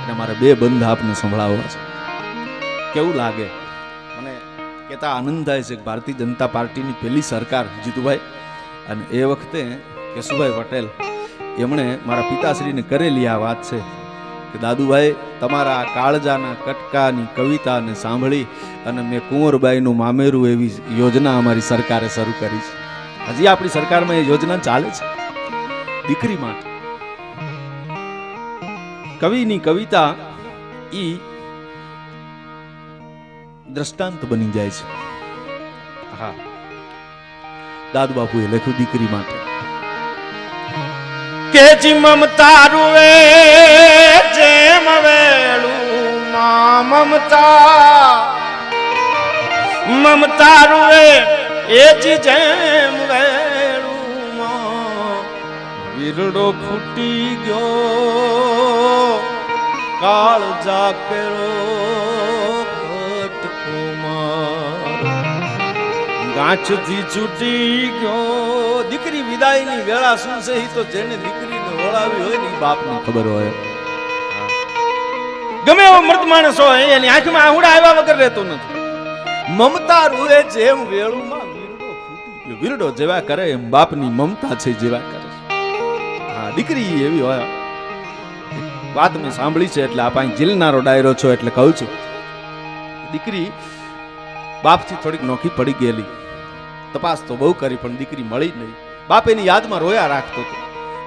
Speaker 4: અને મારે બે બંધ આપને સંભળાવવા છે કેવું લાગે મને કહેતા આનંદ થાય છે કે ભારતીય જનતા પાર્ટીની પહેલી સરકાર જીતુભાઈ અને એ વખતે કેશુભાઈ પટેલ એમણે મારા પિતાશ્રીને કરેલી આ વાત છે કે દાદુભાઈ તમારા કાળજાના કટકાની કવિતાને સાંભળી અને મેં કુંવરબાઈનું મામેરું એવી યોજના અમારી સરકારે શરૂ કરી છે હજી આપણી સરકારમાં એ યોજના ચાલે છે દીકરી માટે કવિની કવિતા ઈ દ્રષ્ટાંત બની જાય છે હા દાદુ બાપુએ લખ્યું દીકરી માટે કે જી મમતા રૂવે જેમ વેળું માં મમતા રૂવે એ જી જેમ વેળું માં વીરડો ફૂટી ગયો કાળ જાકેરો ગાંઠથી છૂટી ગયો દીકરી વિદાયની વેળા શું છે તો જેને દીકરીને ઓળાવી હોય ને બાપને ખબર હોય ગમે એવો મર્દ માણસ હોય એની આંખમાં આહુડા આવ્યા વગર રહેતો નથી મમતા રૂએ જેમ વેળુમાં વીરડો ફૂટી ગયો વીરડો જેવા કરે એમ બાપની મમતા છે જેવા કરે હા દીકરી એવી હોય વાત મેં સાંભળી છે એટલે આપણે જીલનારો ડાયરો છો એટલે કહું છું દીકરી બાપથી થોડીક નોખી પડી ગયેલી તપાસ તો બહુ કરી પણ દીકરી મળી નહીં બાપ એની યાદમાં રોયા રાખતો હતો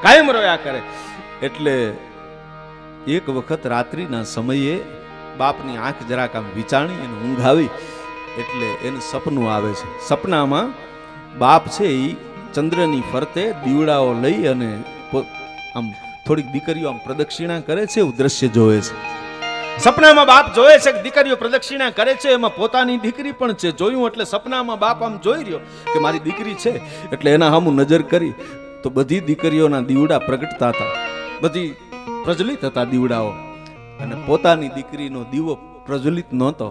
Speaker 4: કાયમ રોયા કરે એટલે એક વખત રાત્રિના સમયે બાપની આંખ જરાક આમ વિચારણી અને ઊંઘ આવી એટલે એને સપનું આવે છે. સપનામાં બાપ છે એ ચંદ્રની ફરતે દીવડાઓ લઈ અને આમ થોડીક દીકરીઓ આમ પ્રદક્ષિણા કરે છે એવું દ્રશ્ય જોવે છે. સપનામાં બાપ જોવે છે કે દીકરીઓ પ્રદક્ષિણા કરે છે, એમાં પોતાની દીકરી પણ છે. જોયું એટલે સપનામાં બાપ આમ જોઈ રહ્યો કે મારી દીકરી છે, એટલે એના સામું નજર કરી તો બધી દીકરીઓના દીવડા પ્રગટતા હતા, બધી પ્રજ્વલિત હતા દીવડાઓ, અને પોતાની દીકરીનો દીવો પ્રજ્વલિત નહોતો.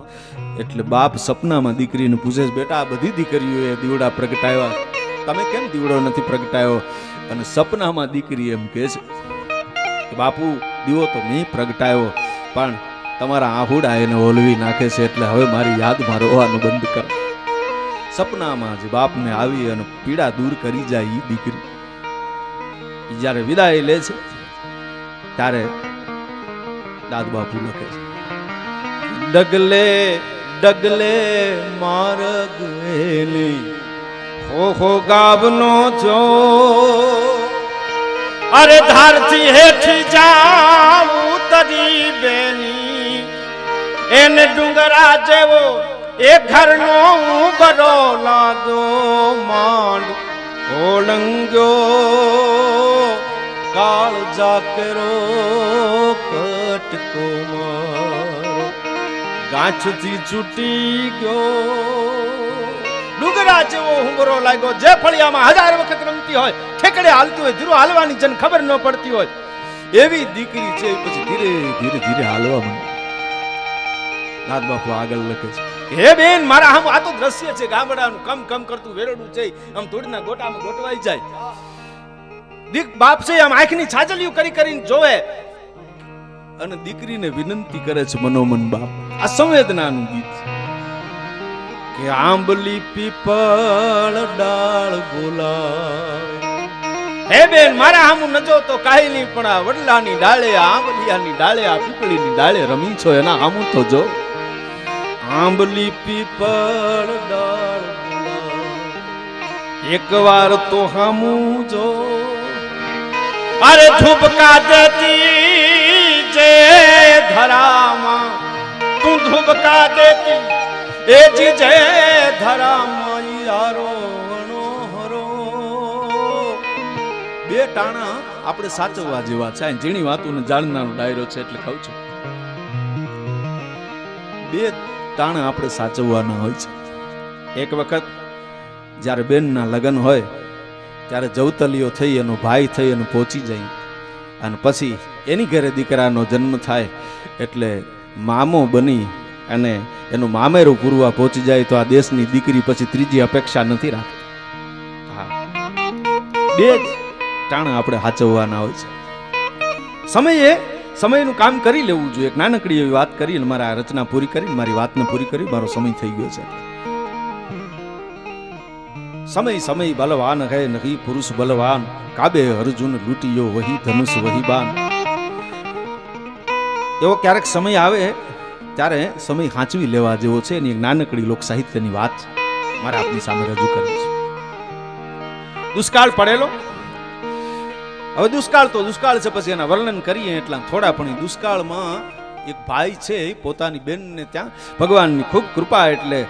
Speaker 4: એટલે બાપ સપનામાં દીકરીને પૂછે છે, બેટા આ બધી દીકરીઓએ દીવડા પ્રગટાવ્યા, તમે કેમ દીવડો નથી પ્રગટાવ્યો? અને સપનામાં દીકરી એમ કહે છે કે બાપુ દીવો તો મેં પ્રગટાવ્યો, પણ તમારા આહુડા એને ઓલવી નાખે છે, એટલે હવે મારી યાદમાં રોવાનું બંધ કર. સપનામાં જ બાપને આવી અને પીડા દૂર કરી જાય એ દીકરી જ્યારે વિદાય લે છે ત્યારે દાદ બાપુ લખે છે, ડગલે ડગલે માર્ગ એલી હો ગાબનો જો, અરે ધારથી હેઠી જાઉં તરી બેની એને ડુંગરા જેવો એ ઘરનો બરો લાગો માંડ ઓળંગ્યો કાળ જાકરો કટકો મારો ગાંઠથી છૂટી ગયો. ડુંગરા જેવો હુંગરો લાગ્યો, જે ફળિયામાં 1000 વખત રમતી હોય, ઠેકડે હાલતી હોય, ધીરું હાલવાની જન ખબર ન પડતી હોય, એવી દીકરી છે. પછી ધીરે ધીરે ધીરે હાલવા માંડી. નાથ બાપુ આગળ લખે છે, હે બેન મારા આમ આ તો દ્રશ્ય છે ગામડાનું, કમ કમ કરતું વેરડું છે, આમ થોડીના ગોટામાં ગોટવાઈ જાય. દીક બાપ છે આમ આંખની છાજલિયું કરી કરીને જોવે અને દીકરીને વિનંતી કરે છે મનોમન બાપ. આ સંવેદનાનું ગીત કે આંબલી પીપળ ડાળ બોલાવે, હે બેન મારા આમ નજો તો કાઈ નહીં, પણ આ વડલાની ડાળે, આંબલિયાની ડાળે, આ પીપળીની ડાળે રમી છો, એના આમ તો જો. આંબલી પીપળ ડાળ બોલાવે, એક વાર તો હામું જો, અરે ધુબકા દેતી જે ધરામાં, તું ધુબકા દેતી એ જી જે ધરામાં યારો હરો. બે ટાણા આપણે સાચવવા જેવા છે. ઝીણી વાતોને જાણનારો ડાયરો છે એટલે કહું છું, બે ટાણા આપણે સાચવવાના હોય છે. એક વખત જ્યારે બેનના લગ્ન હોય ત્યારે જવતલીઓ થઈ એનો ભાઈ થઈ અને પહોંચી જાય, અને પછી એની ઘરે દીકરાનો જન્મ થાય એટલે મામો બની અને એનું મામેરું પૂરવા પહોંચી જાય તો આ દેશની દીકરી પછી ત્રીજી અપેક્ષા નથી રાખતી. હા, બે જ ટાણા આપણે સાચવવાના હોય છે. સમયનું કામ કરી લેવું જોઈએ. એક નાનકડી એવી વાત કરીને મારા રચના પૂરી કરીને મારી વાતને પૂરી કરી, મારો સમય થઈ ગયો છે. સમય બલવાન હૈ નહીં પુરુષ બલવાન, કાબે અર્જુન લૂટિયો વહી ધનુષ વહી બાન. એવો ક્યારેક સમય આવે ત્યારે સમય સાચવી લેવા જેવો છે. એની એક નાનકડી લોક સાહિત્યની વાત મારે આપની સામે રજૂ કરવી છે. દુષ્કાળ પડેલો, હવે દુષ્કાળ તો દુષ્કાળ છે, પછી એના વર્ણન કરીએ એટલા થોડા. પણ દુષ્કાળમાં એક ભાઈ છે પોતાની બેનને ત્યાં ભગવાનની ખૂબ કૃપા એટલે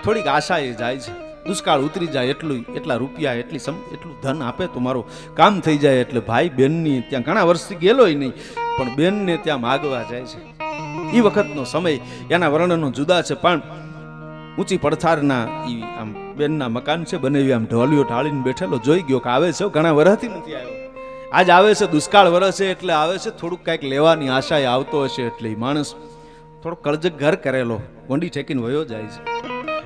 Speaker 4: થોડીક આશાએ જાય છે. દુષ્કાળ ઉતરી જાય, એટલા રૂપિયા એટલું ધન આપે તો મારું કામ થઈ જાય. એટલે ભાઈ બેનની ત્યાં ઘણા વર્ષથી ગયેલોય નહીં, પણ બેનને ત્યાં માગવા જાય છે. એ વખતનો સમય એના વર્ણનો જુદા છે, પણ ઊંચી પડથારના આમ બેનના મકાન છે બનાવી, આમ ઢોલિયો ઢાળીને બેઠેલો જોઈ ગયો કે આવે છે, ઘણા વર્ષથી નથી આવ્યો, આજ આવે છે. દુષ્કાળ વરસ છે એટલે આવે છે, થોડુંક કાંઈક લેવાની આશાએ આવતો હશે. એટલે એ માણસ થોડો કળજક ઘર કરેલો વંડી ઠેકીને વયો જાય છે.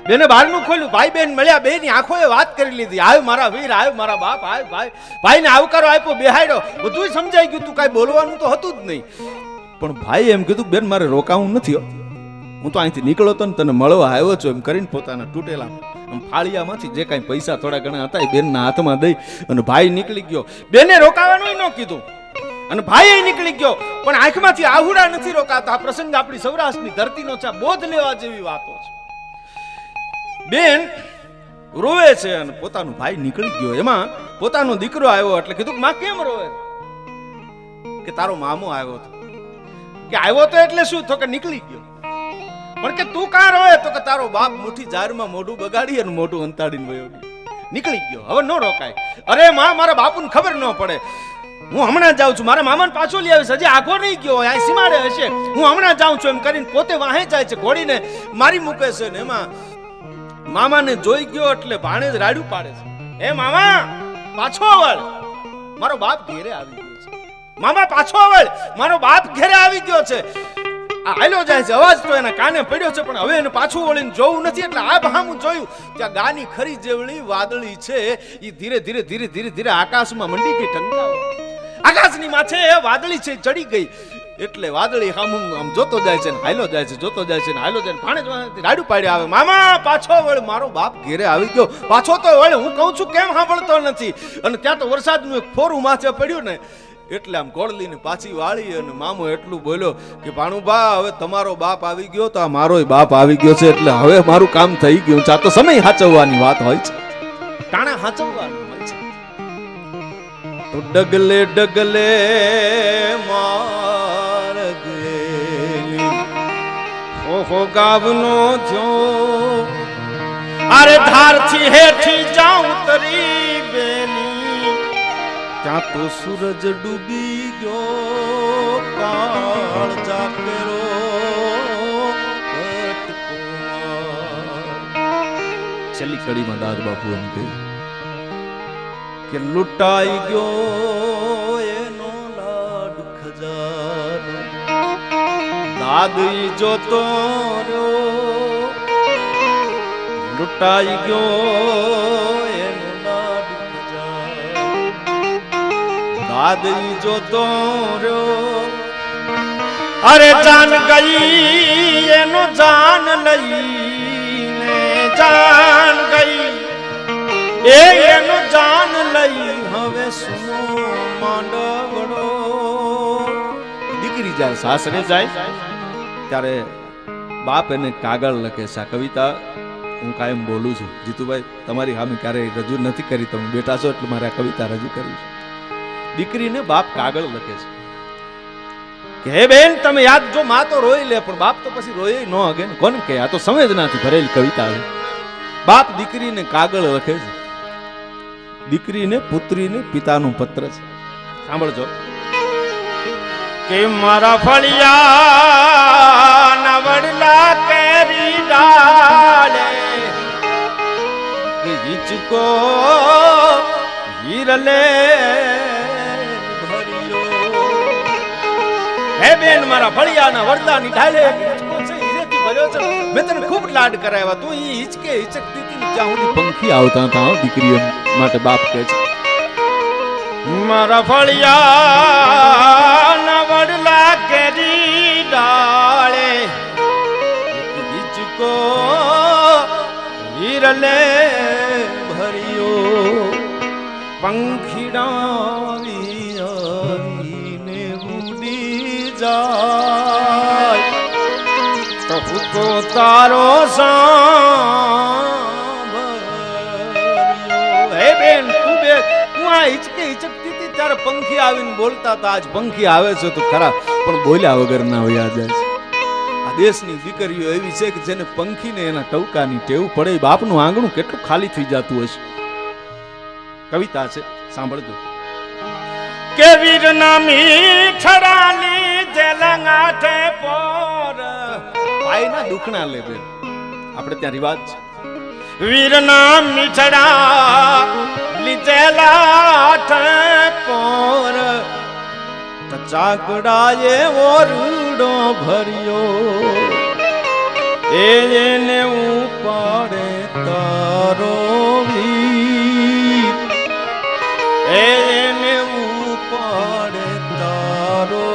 Speaker 4: બેને બહારનું ખોલ્યું, ભાઈ બેન મળ્યા, બેની આંખોએ વાત કરી લીધી, આવ્યો મારા વીર, આવ્યો મારા બાપ, આવ્યો ભાઈને આવકારો આપ્યો, બેહાડ્યો, બધું સમજાઈ ગયું. તું કાંઈ બોલવાનું તો હતું જ નહીં, પણ ભાઈ એમ કીધું બેન મારે રોકાવું નથી, હું તો અહીંથી નીકળો તો ને તને મળવા આવ્યો છું એમ કરીને પોતાના તૂટેલા ફાળિયામાંથી જે કાંઈ પૈસા થોડા ઘણા હતા એ બેનના હાથમાં દઈ અને ભાઈ નીકળી ગયો. બેને રોકાવાનું ન કીધું અને ભાઈ નીકળી ગયો, પણ આંખમાંથી આહુડા નથી રોકાતા. આ પ્રસંગ આપણી સૌરાષ્ટ્રની ધરતીનો છે, બોધ લેવા જેવી વાતો છે. બેન રોવે છે અને પોતાનો ભાઈ નીકળી ગયો, એમાં પોતાનો દીકરો આવ્યો એટલે કીધું માં કેમ રોવે? કે તારો મામો આવ્યો હતો. કે આવ્યો તો એટલે શું? તો કે નીકળી ગયો. પણ કે તું કાં રોય? તો કે તારો બાપ મુઠ્ઠી જારમાં મોઢું બગાડી અને મોઢું અંતાડીને વયો ગયો. નીકળી ગયો, હવે ન રોકાય. અરે માં, મારા બાપુને ખબર ન પડે, હું હમણાં જાઉં છું, મારા મામાને પાછો લઈ આવીશ, હજી આગો નહીં ગયો, આ સીમાડે હશે, હું હમણાં જાઉં છું એમ કરીને પોતે વાહે જાય છે, ઘોડીને મારી મૂકે છે ને એમાં મામાને જોઈ ગયો એટલે ભાણે જ રાડ્યું પાડે છે. એ મામા પાછો વળ, મારો બાપ ઘેરે આવી ગયો છે. મામા પાછો વળ, મારો બાપ ઘેરે આવી ગયો છે. આ હાલ્યો જાય છે, અવાજ તો એના કાને પડ્યો છે, પણ હવે એને પાછું વળીને જોવું નથી. એટલે આ ભામું જોયું ત્યાં ગાની ખરી જેવડી વાદળી છે, એ ધીરે ધીરે ધીરે ધીરે ધીરે આકાશમાં મંડી ગઈ ટંકાવા. આકાશની માથે વાદળી છે ચડી ગઈ. એટલે વાદળી આમ જોતો જાય છે ને હાલ્યો જાય છે, જોતો જાય છે ને હાલ્યો જાય. ભાણે જ રાડું પાડ્યા આવે, મામા પાછો વળ, મારો બાપ ઘેરે આવી ગયો. પાછો તો વળ, હું કહું છું કેમ સાંભળતો નથી? અને ત્યાં તો વરસાદનું એક ફોરું માથે પડ્યું ને, એટલે આમ ગોળલીને પાછી વાળી અને મામો એટલું બોલ્યો કે ભાણુભા, હવે તમારો બાપ આવી ગયો તો આ મારોય બાપ આવી ગયો છે, એટલે હવે મારું કામ થઈ ગયું છે. આ તો સમય હાચવવાની વાત હોય છે, ટાણા હાચવવાનું હોય છે. તો ડગલે ડગલે હો ગાવનો થયો, અરે ધારથી હેઠી જાઉં તરી બેની, ત્યાં તો સૂરજ ડૂબી ગયો, કાળ જાકેરો છેલ્લી કડીમાં દાદ બાપુ એમ કે લૂંટાઈ ગયો એનો લાડ ખજાનો, દાદી જોતો રહ્યો, લૂંટાઈ ગયો એનો લાડ ખજાનો, દાદી જોતો રહ્યો. અરે જાન ગઈ એનો જાન લઈને, જાન ગઈ એનો જાન લઈ, હવે સુનો માંડવડો. દીકરી જાય સાસરે જાય ત્યારે બાપ એને કાગળ લખે છે. આ કવિતા હું કાયમ બોલું છું, જીતુભાઈ તમારી સામે ક્યારેય રજૂ નથી કરી, તમે બેઠા છો એટલે મારે આ કવિતા રજૂ કરવી છે. દીકરીને બાપ કાગળ લખે છે કે હે બેન, તમે યાદ જો, માં તો રોઈ લે પણ બાપ તો પછી રોય ન હગે ને. કોને કે આ તો સંવેદનાથી ભરેલી કવિતા છે. બાપ દીકરીને કાગળ લખે છે, દીકરીને પુત્રીને પિતાનું પત્ર છે. સાંભળજો કે મારા ફળિયા ના વડલા કેરી ડાલે, કે હિચકો હીરલે ભર્યો. હે બેન, મારા ફળિયાના વડલાની ડાલે હિચકો છે, હીરેથી ભર્યો છે. મેં તને ખૂબ લાડ કરાવ્યા, તું ઈ હિચકે હિચકતી હતી ત્યાં સુધી પંખી આવતા હતા. દીકરીઓ માટે બાપ કહે છે, મારા ફળિયાના વડલા કેરી ડાળે, હિચકો હીરલે ભર્યો, પંખીડાને ઉડી જાય, કહું તો તારો સાંભળ્યો. હે બેન, તું બે તું આ હિચકે હિચકતી હતી ત્યારે પંખી આવીને બોલતા હતા. આજ પંખી આવે છે તો ખરા, પણ બોલ્યા વગર ના વયા જાય છે. આ દેશની દીકરીઓ એવી છે કે જેને પંખીને એના ટવકાની ટેવ પડે, બાપનું આંગણું કેટલું ખાલી થઈ જતું હશે. કવિતા છે, સાંભળજો કે વીરના મીઠડાની જેલંગાઠે પોર, ભાઈના દુખણા લે બેન, આપણે ત્યાં રિવાજ છે. વીરના મીઠડા લીધેલા પોર, ચાકડાએ ઓરડો ભર્યો, એને ઉપાડે તારો વીર, એને ઉપાડે તારો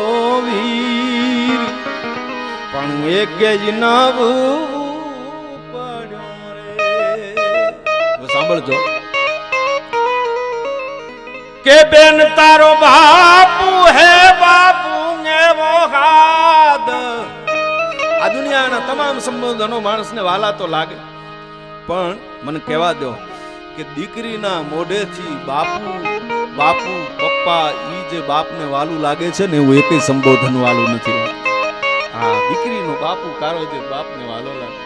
Speaker 4: વીર, પણ એક જ નવું પડ્યો રે. સાંભળજો કે બેન, તારો બાપુ હે બાપુ એવો હાદ. આ દુનિયાના તમામ સંબોધનો માણસને વાલા તો લાગે, પણ મને કહેવા દો કે દીકરીના મોઢેથી બાપુ બાપુ પપ્પા ઈ જે બાપને વાલું લાગે છે ને, એવું એકેય સંબોધન વાલું નથી. આ દીકરીનો બાપુ કારો છે, બાપને વાલો લાગે.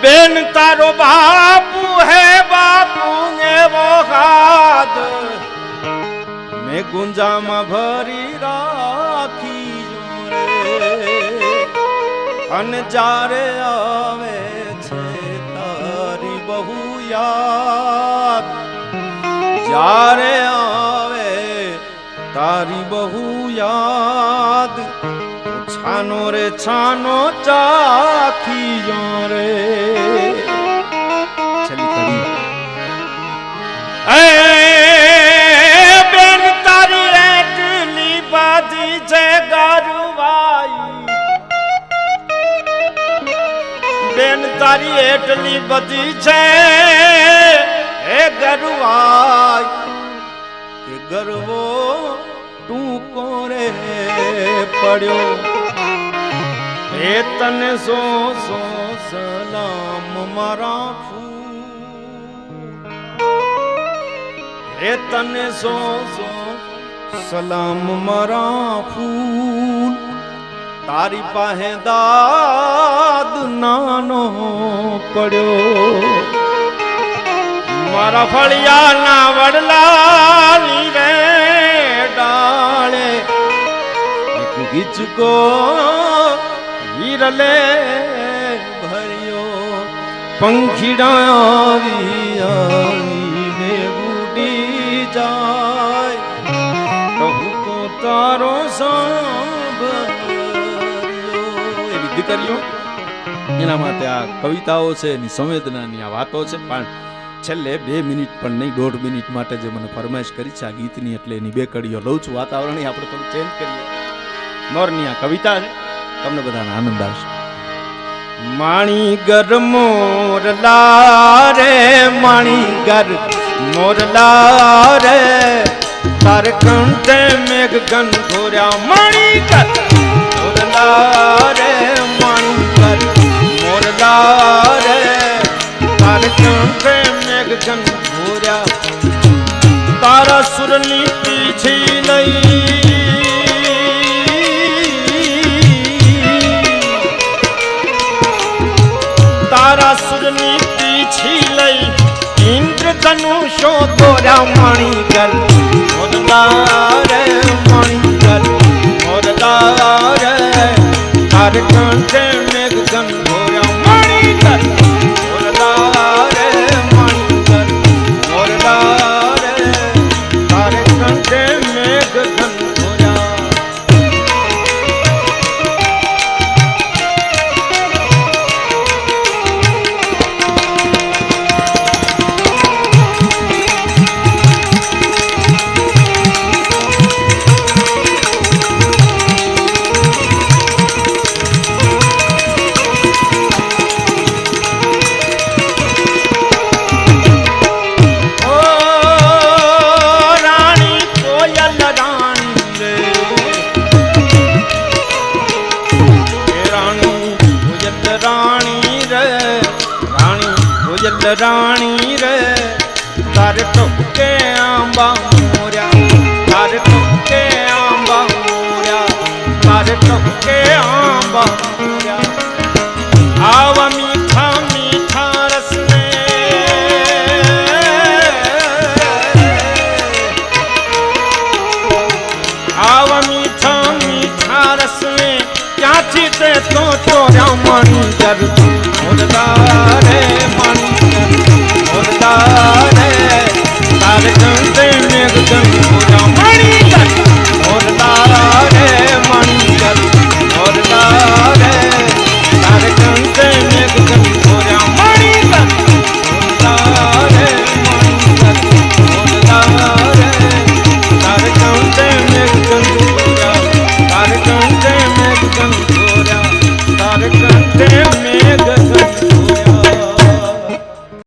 Speaker 4: બેન તારો બાપુ હે બાપુ એવો હાથ મેં ગુંજામાં ભરી રાખી રે, અને જ્યારે આવે છે તારી બહુ યાદ, જ્યારે આવે તારી બહુ યાદ, છાનો રે છાનો ચાખી જો રે. છેલ્લી કડી બેન તારી એટલી બધી છે ગરવાઈ, બેન તારી એટલી બધી છે એ ગરવાઈ, કે ગરવો ટૂંકો રે પડ્યો. એ તને સો સો સલામ મારા ફૂલ, એ તને સો સો સલામ મારા ફૂલ, તારી પાસે દાદ નાનો પડ્યો. મારા ફળિયાના વડલાની રે ડાળે એક ગીચકો હિરલે ભર્યો, પંખીડા આવી આવીને ઉડી જાય, ટહુકો તારો સાંભળ્યો. એવી દીકરીઓ એના માટે આ કવિતાઓ છે, એની સંવેદનાની આ વાતો છે. પણ છેલ્લે 2 મિનિટ પણ નહીં, 1.5 મિનિટ માટે જે મને ફરમાઈશ કરી છે આ ગીતની, એટલે એની 2 કડીઓ લઉં છું. વાતાવરણ આપણે થોડું ચેન્જ કરીએ. મોરની આ કવિતા છે, તમને બધાને આનંદ આવશે. માણી ગર મોરલા રે, માણી ગર મોરલા રે, તારે કંઠે મેઘ ગન ઘોર્યા. માણી ગર મોરલા રે, માણી ગર મોરલા રે, તારે કંઠે મેઘ ગન ઘોર્યા. તારા સુરની પીછી લઈ, તારા સુરની પીછી લઈ, ઇન્દ્રધનુષો દોર્યા. માણી ગર મોરલા રે, માણી ગર મોરલા રે, તારે કંઠે મેઘ ગન ઘોર્યા. માણી ગર મોરલા રે, માણી ગર મોરલા રે, તારે કંઠે મેઘ ગન ઘોર્યા. રાણી રે, તારે ટોકે આંબા મોર્યા, તારે ટોકે આંબા મોર્યા, તારે ટોકે આંબા મોર્યા. આવા મીઠા મીઠા રસને, આવા મીઠા મીઠા રસને ક્યાંથી તે તો ચોર્યા. માણી ગર મોરલા